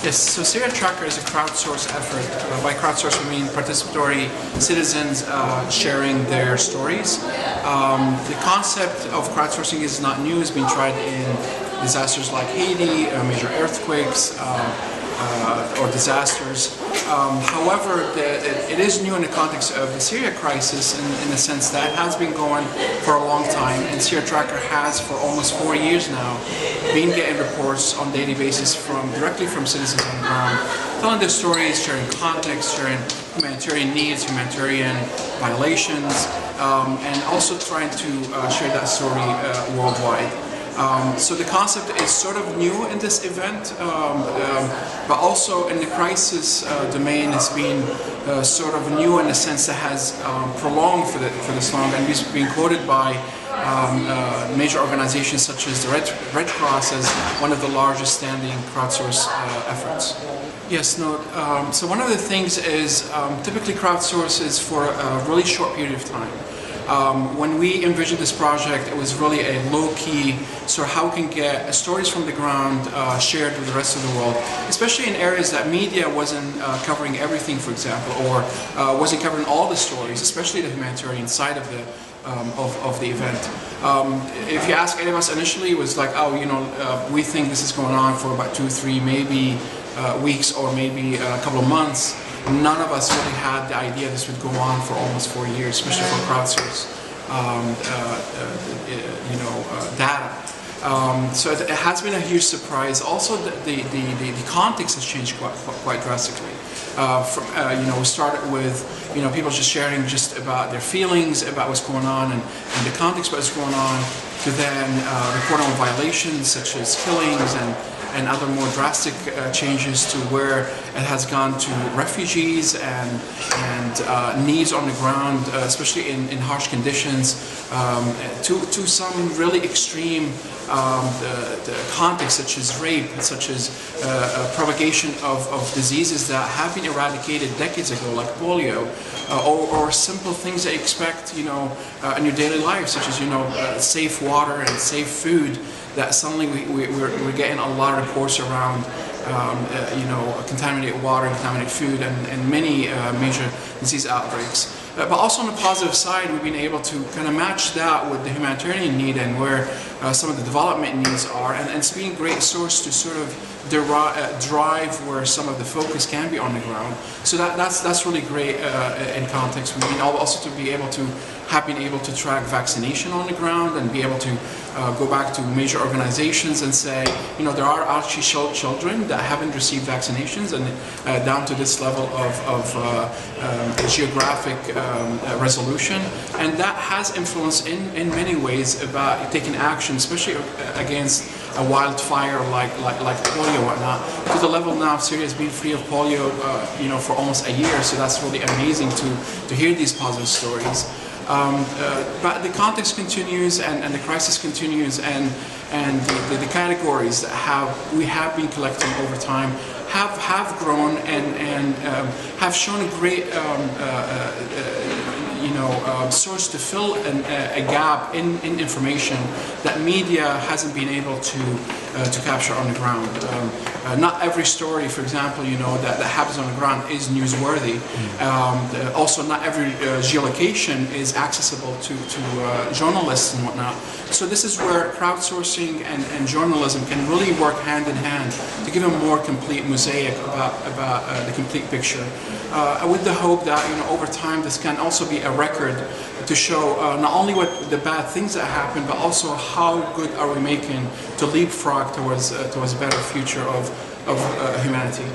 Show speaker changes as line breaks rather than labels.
Yes, so Syria Tracker is a crowdsourced effort. By crowdsource we mean participatory citizens sharing their stories. The concept of crowdsourcing is not new. It's been tried in disasters like Haiti, major earthquakes, or disasters. However, it is new in the context of the Syria crisis in the sense that it has been going for a long time, and Syria Tracker has for almost 4 years now been getting reports on a daily basis directly from citizens on the ground, telling their stories, sharing context, sharing humanitarian needs, humanitarian violations, and also trying to share that story worldwide. So the concept is sort of new in this event, but also in the crisis domain has been sort of new in the sense that has prolonged for this long, and it's been quoted by major organizations such as the Red Cross as one of the largest standing crowdsource efforts. Yes, no. So one of the things is typically crowdsource is for a really short period of time. When we envisioned this project, it was really a low-key, sort of how we can get stories from the ground shared with the rest of the world, especially in areas that media wasn't covering everything, for example, or wasn't covering all the stories, especially the humanitarian side of the event. If you ask any of us initially, it was like, oh, you know, we think this is going on for about 2, 3, maybe weeks or maybe a couple of months. None of us really had the idea this would go on for almost 4 years, especially for crowdsource data. So it has been a huge surprise. Also, the context has changed quite drastically. We started with people just sharing just about their feelings about what's going on and the context of what's going on, to then reporting on violations such as killings and other more drastic changes to where it has gone to refugees and needs on the ground, especially in harsh conditions, to some really extreme the context such as rape, such as propagation of diseases that have been eradicated decades ago, like polio, or simple things that you expect, in your daily life, such as safe water and safe food. That suddenly we're getting a lot of reports around, contaminated water, contaminated food, and many major disease outbreaks. But also on the positive side, we've been able to kind of match that with the humanitarian need and where some of the development needs are, and it's been a great source to sort of drive where some of the focus can be on the ground. So that's really great in context. We've been also to be able to have been able to track vaccination on the ground and be able to go back to major organizations and say, there are actually children that haven't received vaccinations, and down to this level of geographic resolution, and that has influence in many ways about taking action, especially against a wildfire like polio and whatnot. To the level now, Syria has been free of polio, for almost a year. So that's really amazing to hear these positive stories. But the context continues, and the crisis continues, and the categories that we have been collecting over time have grown and have shown a great source to fill a gap in information that media hasn't been able to capture on the ground. Not every story, for example, that happens on the ground is newsworthy. Also, not every geolocation is accessible to journalists and whatnot. So this is where crowdsourcing and journalism can really work hand in hand to give a more complete mosaic about the complete picture. With the hope that over time this can also be a record to show not only what the bad things that happen, but also how good are we making to leapfrog towards a better future of humanity.